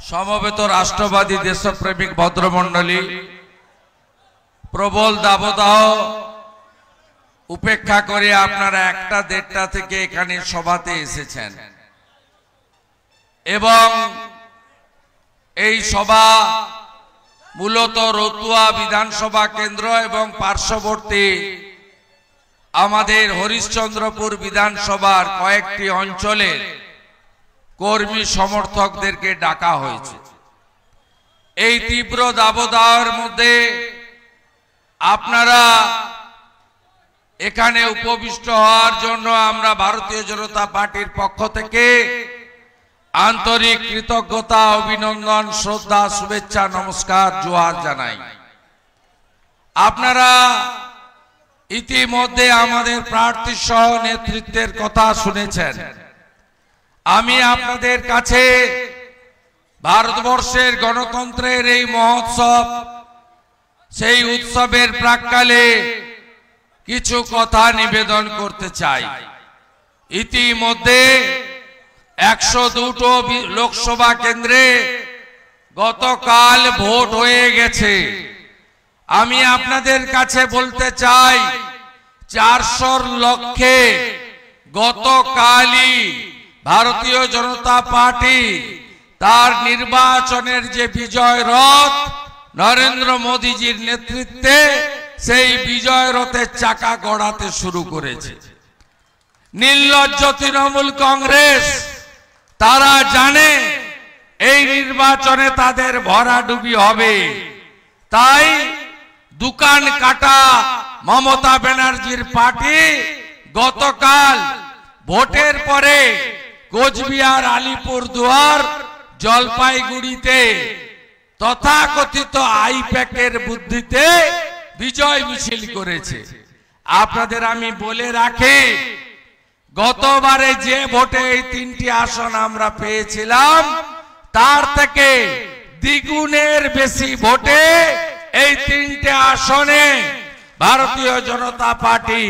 সমবেত রাষ্ট্রবাদী দেশপ্রেমিক ভদ্রমণ্ডলী, প্রবল দাবদাহ উপেক্ষা করে আপনারা 1টা-1:30 থেকে এখানে সভাতে এসেছেন এবং এই সভা মূলত রতুয়া বিধানসভা কেন্দ্র এবং পার্শ্ববর্তী আমাদের হরিশ্চন্দ্রপুর বিধানসভার কয়েকটি অঞ্চলের কর্মী সমর্থকদেরকে ডাকা হয়েছে। এই তীব্র দাবদাহের মধ্যে আপনারা এখানে উপবিষ্ট হওয়ার জন্য আমরা ভারতীয় জনতা পার্টির পক্ষ থেকে আন্তরিক কৃতজ্ঞতা, অভিনন্দন, শ্রদ্ধা, শুভেচ্ছা, নমস্কার, জোহার জানাই। আপনারা ইতিমধ্যে আমাদের প্রার্থী সহ নেতৃত্বের কথা শুনেছেন। আমি আপনাদের কাছে ভারতবর্ষের গণতন্ত্রের এই মহোৎসব, সেই উৎসবের প্রাক্কালে কিছু কথা নিবেদন করতে চাই। ইতিমধ্যে 102টো লোকসভা কেন্দ্রে গতকাল ভোট হয়ে গেছে। আমি আপনাদের কাছে বলতে চাই, 400 লক্ষে গতকালই ভারতীয় জনতা পার্টি তার নির্বাচনের যে বিজয় রথ নরেন্দ্র মোদীজির নেতৃত্বে, সেই বিজয় রথের চাকা গড়াতে শুরু করেছে। নির্লজ্জ তৃণমূল কংগ্রেস তারা জানে এই নির্বাচনে তাদের ভরাডুবি হবে, তাই দোকান কাটা মমতা ব্যানার্জির পার্টি গতকাল ভোটের পরে কোচবিহার, আলিপুরদুয়ার, জলপাইগুড়িতে তথাকথিত আইপ্যাকের বুদ্ধিতে বিজয় মিছিল করেছে। আপনাদের আমি বলে রাখি, গতবারে যে ভোটে এই 3টি আসন আমরা পেয়েছিলাম, তার থেকে দ্বিগুণের বেশি ভোটে এই 3টে আসনে ভারতীয় জনতা পার্টি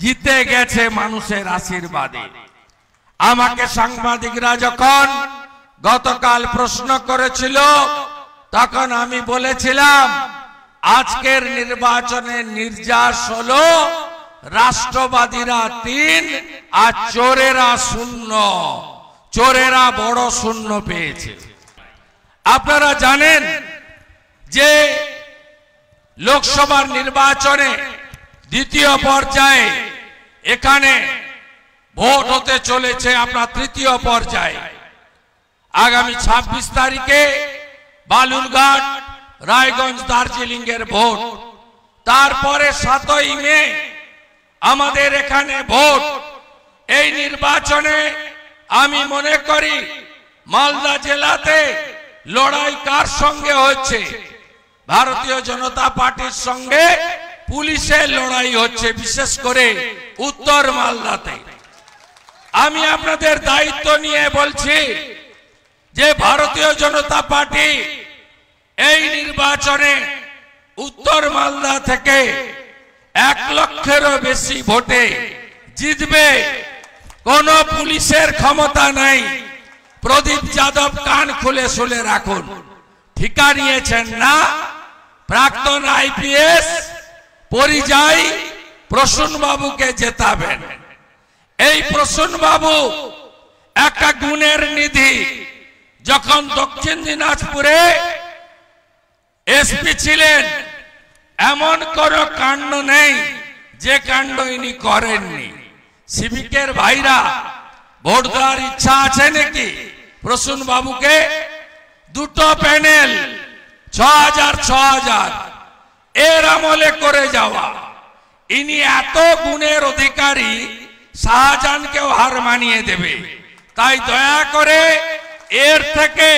জিতে গেছে মানুষের আশীর্বাদে। আমাকে সাংবাদিকরা যখন গতকাল প্রশ্ন করেছিল, তখন আমি বলেছিলাম আজকের নির্বাচনের নির্যাস হলো রাষ্ট্রবাদীরা 3 আর চোরেরা 0। চোরেরা বড় শূন্য পেয়েছে। আপনারা জানেন যে লোকসভার নির্বাচনে দ্বিতীয় পর্যায়ে এখানে ভোট হতে চলেছে আপনার তৃতীয় পর্যায়ে। আগামী 26 তারিখে বালুরঘাট, রায়গঞ্জ, দার্জিলিং এর ভোট। তারপরে 7ই মে আমাদের এখানে ভোট। এই নির্বাচনে আমি মনে করি মালদা জেলাতে লড়াই কার সঙ্গে হচ্ছে? ভারতীয় জনতা পার্টির সঙ্গে পুলিশের লড়াই হচ্ছে, বিশেষ করে উত্তর মালদাতে। আমি আপনাদের দায়িত্ব নিয়ে বলছি যে ভারতীয় জনতা পার্টি এই নির্বাচনে উত্তর মালদা থেকে 1 লক্ষেরও বেশি ভোটে জিতবে। কোন পুলিশের ক্ষমতা নাই। প্রদীপ যাদব কান খুলে শুনে রাখুন, ঠিকা নিয়েছেন না? প্রাক্তন আইপিএস পরিযায়ী প্রসূন বাবুকে জেতাবেন। এই প্রসূন বাবু একটা গুণের নিধি। যখন দক্ষিণ দিনাজপুরে এসপি ছিলেন, এমন কোন কাণ্ড নেই যে কাণ্ড ইনি করেননি। সিভিকের ভাইরা ভোট দেওয়ার ইচ্ছা আছে নাকি প্রসূন বাবুকে? 2টো প্যানেল 6000 এর আমলে করে যাওয়া। ইনি এত গুণের অধিকারী, শাহজাহানকেও হার মানিয়ে দেবে। তাই দয়া করে এর থেকে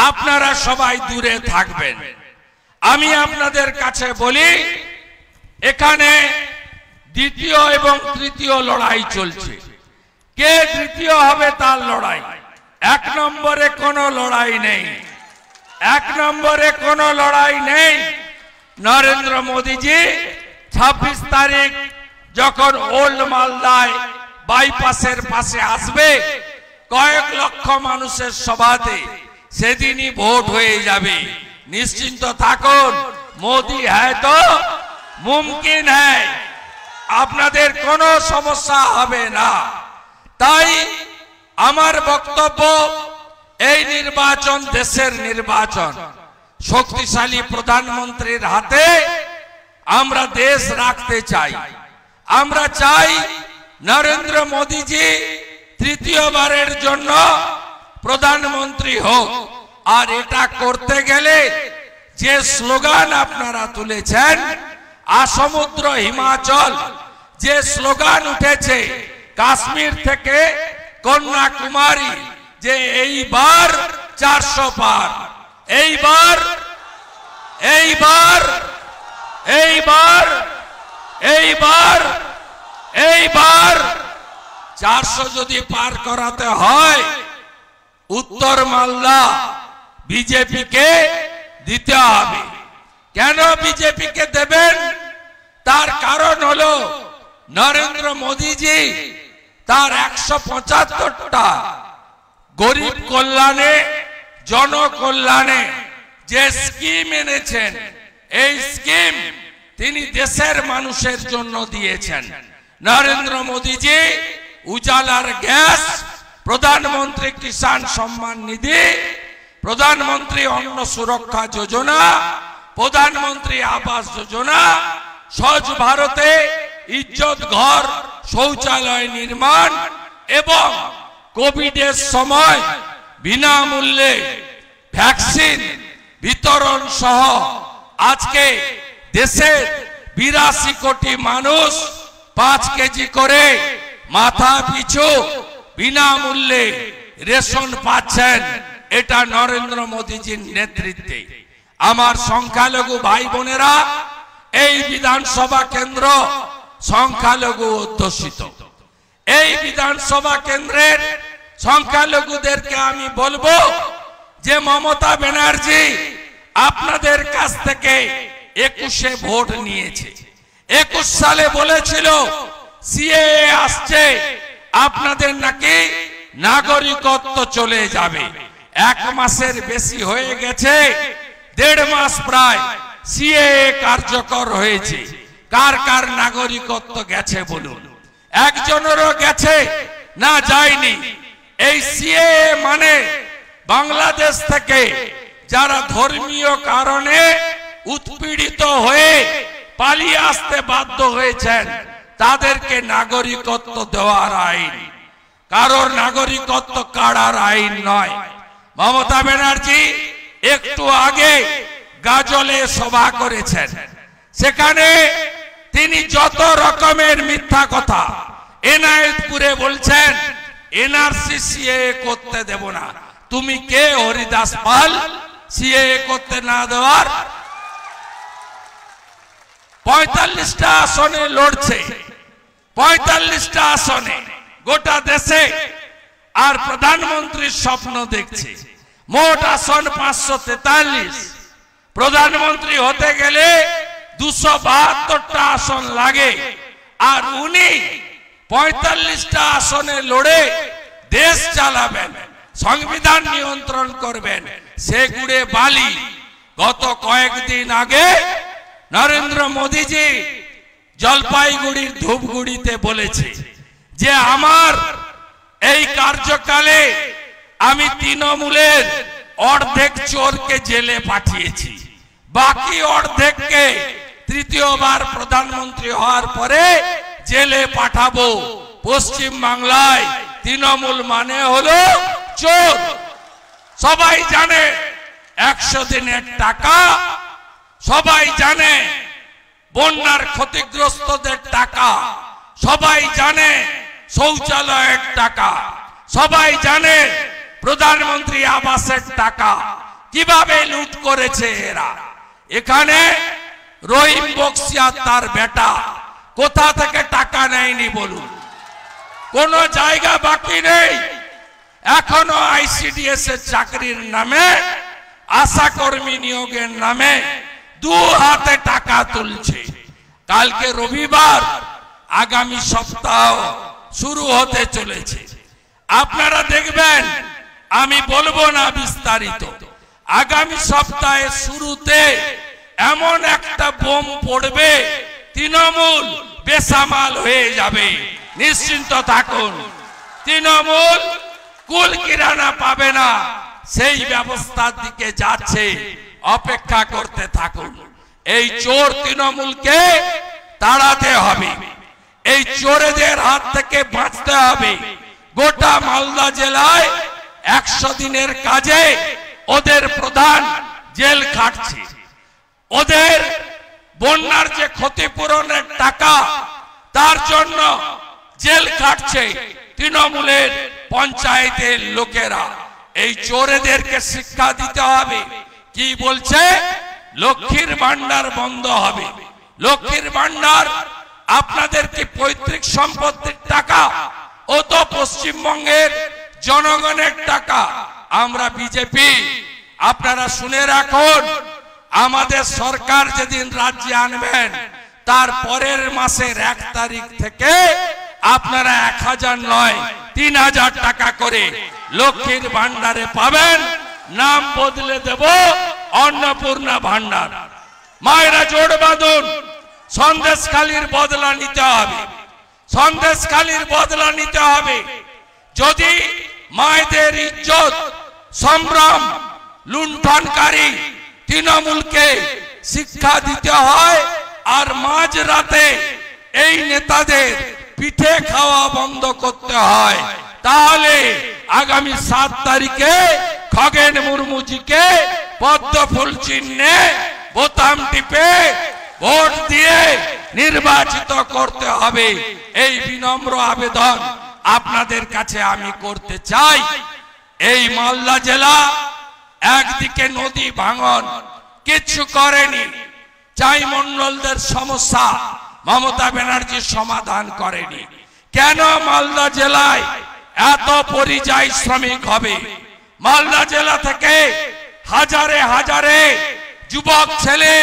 আপনারা সবাই দূরে থাকবেন। আমি আপনাদের কাছে বলি, এখানে দ্বিতীয় এবং তৃতীয় লড়াই চলছে। কে তৃতীয় হবে তার লড়াই। 1 নম্বরে কোনো লড়াই নেই। 1 নম্বরে কোনো লড়াই নেই। নরেন্দ্র মোদীজি 26 তারিখ যখন ওল্ড মালদায় বাইপাসের পাশে আসবে, কয়েক লক্ষ মানুষের সভাতে সেদিনই ভোট হয়ে যাবে। নিশ্চিন্ত থাকুন, মোদি হ্যায় তো মুমকিন হ্যায়, আপনাদের কোনো সমস্যা হবে না। তাই আমার বক্তব্য, এই নির্বাচন দেশের নির্বাচন। শক্তিশালী প্রধানমন্ত্রীর হাতে আমরা দেশ রাখতে চাই। আমরা চাই নরেন্দ্র মোদীজি তৃতীয়বারের জন্য প্রধানমন্ত্রী হোক। আর এটা করতে গেলে যে স্লোগান আপনারা তুলেছেন, আসমুদ্র হিমাচল, যে স্লোগান উঠেছে কাশ্মীর থেকে কন্যাকুমারী, যে এইবার 400 পার, এইবার এইবার এইবার এইবার এইবার 400 যদি পার করাতে হয়, উত্তর মালদা বিজেপিকে দিতে হবে। কেন বিজেপিকে দেবেন? তার কারণ হলো নরেন্দ্র মোদীজি তার 175টা গরিব কল্যাণে, জনকল্যাণে যে স্কিম এনেছেন, এই স্কিম তিনি দেশের মানুষের জন্য দিয়েছেন। নরেন্দ্র মোদীজি উজালার গ্যাস, প্রধানমন্ত্রী কিষাণ সম্মান নিধি, প্রধানমন্ত্রী অন্ন সুরক্ষা যোজনা, প্রধানমন্ত্রী আবাস যোজনা, স্বচ্ছ ভারতে ইজ্জত ঘর শৌচালয় নির্মাণ এবং কোভিডের সময় বিনামূল্যে ভ্যাকসিন বিতরণ সহ আজকে দেশের 82 কোটি মানুষ 5 কেজি করে মাথা পিছু বিনামূল্যে রেশন পাচ্ছেন। এটা নরেন্দ্র মোদীজির নেতৃত্বে। আমার সংখ্যালঘু ভাই বোনেরা, এই বিধানসভা কেন্দ্র সংখ্যালঘু অধ্যুষিত। এই বিধানসভা কেন্দ্রের সংখ্যালঘুদেরকে আমি বলবো যে মমতা ব্যানার্জি আপনাদের কাছ থেকে 21-এ ভোট নিয়েছে। 21 সালে বলেছিল সিএএ আসছে, আপনাদের নাকি নাগরিকত্ব চলে যাবে। 1 মাসের বেশি হয়ে গেছে, 1.5 মাস প্রায় সিএএ কার্যকর হয়েছে। কার কার নাগরিকত্ব গেছে বলুন? একজনেরও গেছে না, যায়নি। এই সিএএ মানে বাংলাদেশ থেকে যারা ধর্মীয় কারণে উৎপীড়িত হয়ে পালিয়ে আসতে বাধ্য হয়েছেন, তাদেরকে নাগরিকত্ব দেওয়ার আইন, কারোর নাগরিকত্ব কাড়ার আইন নয়। মমতা ব্যানার্জি একটু আগে গাজলে সভা করেছেন, সেখানে তিনি যত রকমের মিথ্যা কথা, এনায়েতপুরে বলছেন এনআরসি সিএএ করতে দেব না। তুমি কে হরিদাস পাল সিএএ করতে না দেওয়ার? 45টা আসনে লড়ছে, 45টা আসনে গোটা দেশে, আর প্রধানমন্ত্রীর স্বপ্ন দেখছে। মোট আসন 543। প্রধানমন্ত্রী হতে গেলে 272টা আসন লাগে, আর উনি 45টা আসনে লড়ে দেশ চালাবেন, সংবিধান নিয়ন্ত্রণ করবেন। সে গুড়ে বালি। গত কয়েকদিন আগে নরেন্দ্র মোদীজি জলপাইগুড়ির ধূপগুড়িতে বলেছে যে আমার এই কার্যকালে আমি তৃণমূলের অর্ধেক চোরকে জেলে পাঠিয়েছি, বাকি অর্ধেককে তৃতীয়বার প্রধানমন্ত্রী হওয়ার পরে জেলে পাঠাবো। পশ্চিম বাংলায় তৃণমূল মানে হলো চোর। সবাই জানে 100 দিনের টাকা, সবাই জানে বন্যার ক্ষতিগ্রস্তদের টাকা, সবাই জানে শৌচালয়ের টাকা, সবাই জানে প্রধানমন্ত্রী আবাসের টাকা কিভাবে লুট করেছে এরা। এখানে রহিম বক্সি আর তার বেটা কোথা থেকে টাকা নেয়নি বলুন? কোন জায়গা বাকি নেই। এখনো আইসিডিএস এর চাকরির নামে, আশা কর্মী নিয়োগের নামে 2 হাতে টাকা তুলছে। কালকে রবিবার, আগামী সপ্তাহ শুরু হতে চলেছে। আপনারা দেখবেন আমি বলবো না বিস্তারিত। আগামী সপ্তাহে শুরুতে এমন একটা বোম পড়বে, তৃণমূল বেসামাল হয়ে যাবে, নিশ্চিন্ত থাকুন। তৃণমূল কুল কিরানা পাবে না, সেই ব্যবস্থার দিকে যাচ্ছে, অপেক্ষা করতে থাকুন। এই চোর তৃণমূলকে তাড়াতে হবে, এই চোরেদের হাত থেকে বাঁচতে হবে। গোটা মালদা জেলায় 100 দিনের কাজে ওদের প্রধান জেল খাটছে, ওদের বন্যার যে ক্ষতিপূরণের টাকা তার জন্য জেল খাটছে তৃণমূলের পঞ্চায়েতের লোকেরা। এই চোরেদেরকে শিক্ষা দিতে হবে। কি বলছে? লক্ষ্মীর ভান্ডার বন্ধ হবে। লক্ষ্মীর ভান্ডার আপনাদের কি পৈতৃক সম্পত্তির টাকা? ও তো পশ্চিমবঙ্গের জনগণের টাকা। আমরা বিজেপি, আপনারা শুনে রাখুন, আমাদের সরকার যেদিন রাজ্যে আনবেন তার পরের মাসের 1 তারিখ থেকে আপনারা 1000 নয় 3000 টাকা করে লক্ষ্মীর ভান্ডারে পাবেন। নাম বদলে দেব অন্নপূর্ণা ভান্ডার। মায়েরা জোট বাঁধুন, সন্দেশখালীর বদলা নিতে হবে, সন্দেশখালীর বদলা নিতে হবে। যদি মায়েদের ইজ্জত সম্ভ্রম লুণ্ঠনকারী তৃণমূলকে শিক্ষা দিতে হয় আর মাঝ রাতে এই নেতাদের পিঠে খাওয়া বন্ধ করতে হয়, তাহলে আগামী 7 তারিখে খগেন মুর্মুজিকে পদ্ম ফুল চিহ্নে বোতাম টিপে ভোট দিয়ে নির্বাচিত করতে হবে। এই বিনম্র আবেদন আপনাদের কাছে আমি করতে চাই। এই মালদা জেলা একদিকে নদী ভাঙন, কিছু করেনি। চাই মন্ডলদের সমস্যা মমতা ব্যানার্জি সমাধান করেনি। কেন মালদা জেলায় এত পরিযায়ী শ্রমিক হবে? মালদা জেলা থেকে হাজারে হাজারে যুবক ছেলে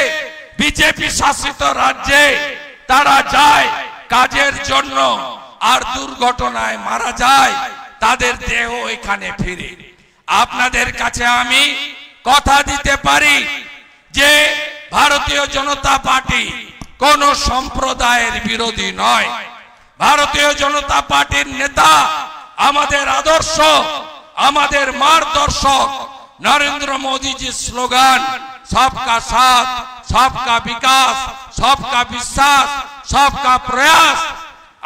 বিজেপি শাসিত রাজ্যে তারা যায় কাজের জন্য, আর দুর্ঘটনায় মারা যায়, তাদের দেহ এখানে ফিরে। আপনাদের কাছে আমি কথা দিতে পারি যে ভারতীয় জনতা পার্টি কোন সম্প্রদায়ের বিরোধী নয়। ভারতীয় জনতা পার্টির নেতা আমাদের আদর্শ, আমাদের মার্গদর্শক নরেন্দ্র মোদীজির স্লোগান सबका साथ, सबका विकास, सबका विश्वास, सबका प्रयास।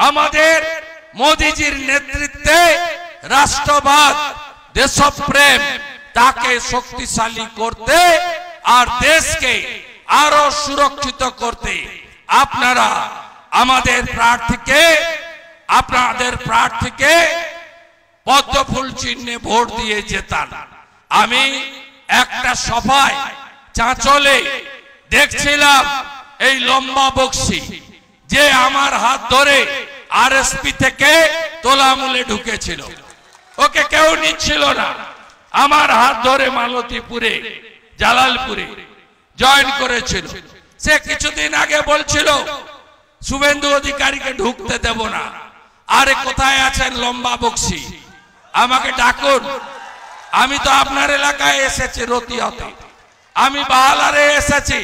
আমাদের মোদীজির নেতৃত্বে রাষ্ট্রবাদ, দেশপ্রেম তাকে শক্তিশালী করতে আর দেশকে আরো সুরক্ষিত করতে আপনারা আমাদের প্রার্থীকে পদ্ম ফুল চিহ্নে ভোট দিয়ে জেতান। আমি একটা সভায় চাঁচলে দেখছিলাম এই লম্বা বক্সি যে আমার হাত ধরে আরএসপি থেকে তোলামুলে ঢুকেছিল, ওকে কেউ নিচ্ছিল না। আমার হাত ধরে মালতীপুরে জালালপুরে জয়েন করেছিল। সে কিছুদিন আগে বলছিল শুভেন্দু অধিকারীকে ঢুকতে দেব না। আরে কোথায় আছেন লম্বা বক্সি? আমাকে ডাকুন। আমি তো আপনার এলাকায় এসেছি, রতিয়াতে, আমি বাহালারে এসেছি,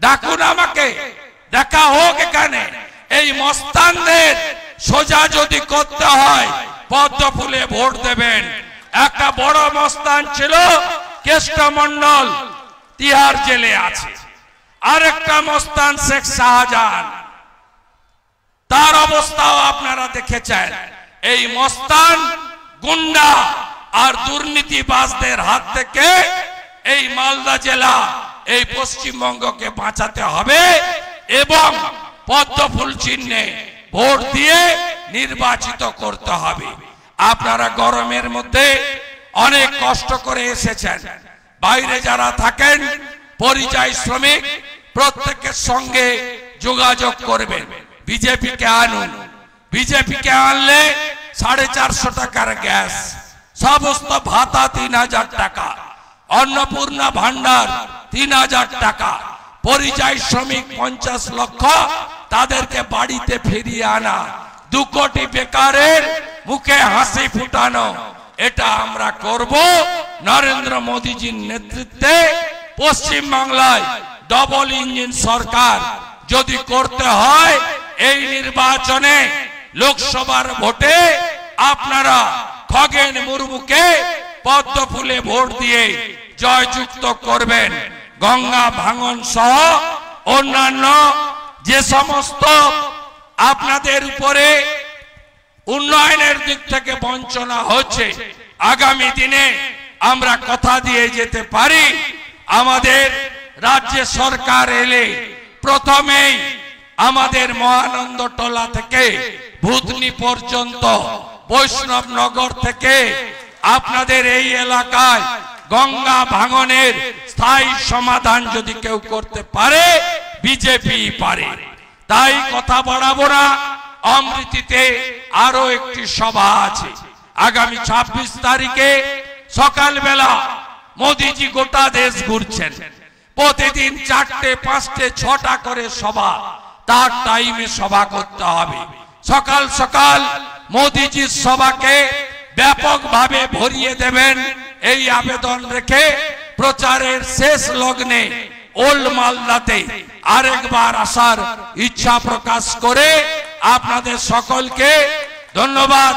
ডাকুন আমাকে, দেখা হোক এখানে। এই মস্তানদের সোজা যদি করতে হয় পদ্ম ফুলে ভোট দেবেন। একটা বড় মস্তান ছিল কেষ্টমন্ডল, তিহার জেলে আছে। আরেকটা মস্তান শেখ শাহজাহান, তার অবস্থাও আপনারা দেখেছেন। এই মস্তান গুন্ডা আর দুর্নীতিবাজদের হাত থেকে এই মালদা জেলা, এই পশ্চিমবঙ্গকে বাঁচাতে হবে এবং পদ্ম ফুল চিহ্নে ভোট দিয়ে নির্বাচিত করতে হবে। আপনারা গরমের মধ্যে অনেক কষ্ট করে এসেছেন। বাইরে যারা থাকেন পরিযায়ী শ্রমিক, প্রত্যেকের সঙ্গে যোগাযোগ করবেন, বিজেপিকে আনুন। বিজেপিকে আনলে 450 টাকার গ্যাস, সমস্ত ভাতা 3000 টাকা, অন্নপূর্ণা ভান্ডার 3000 টাকা, পরিযায়ী শ্রমিক 50 লক্ষ তাদেরকে বাড়িতে ফিরিয়ে আনা, 2 কোটি বেকারের মুখে হাসি ফুটানো। এটা আমরা করব। নরেন্দ্র মোদীজির নেতৃত্বে পশ্চিম বাংলায় ডবল ইঞ্জিন সরকার যদি করতে হয়, এই নির্বাচনে লোকসভার ভোটে আপনারা খগেন মুর্মুকে পদ্ম ফুলে ভোট দিয়ে জয়যুক্ত করবেন। গঙ্গা ভাঙন সহ অন্যান্য যে সমস্ত আপনাদের উপরে উন্নয়নের দিক থেকে বঞ্চনা হচ্ছে, আগামী দিনে আমরা কথা দিয়ে যেতে পারি, আমাদের রাজ্য সরকার এলে প্রথমেই আমাদের মহানন্দ টোলা থেকে ভূতনি পর্যন্ত, বৈষ্ণবনগর থেকে আপনাদের এই এলাকায় গঙ্গা ভাঙনের স্থায়ী সমাধান যদি কেউ করতে পারে, বিজেপি পারে। তাই কথা বাড়াবো না। অমৃতিতে আরো একটি সভা আছে আগামী 26 তারিখে সকালবেলা। মোদিজি গোটা দেশ ঘুরছেন, প্রতিদিন 4টে 5টে 6টা করে সভা, তার টাইমে সভা করতে হবে। সকাল সকাল মোদিজির সভাকে ব্যাপকভাবে ভরিয়ে দেবেন, এই আবেদন রেখে প্রচারের শেষ লগ্নে ওল্ড মালদাতে আরেকবার আসার ইচ্ছা প্রকাশ করে আপনাদের সকলকে ধন্যবাদ।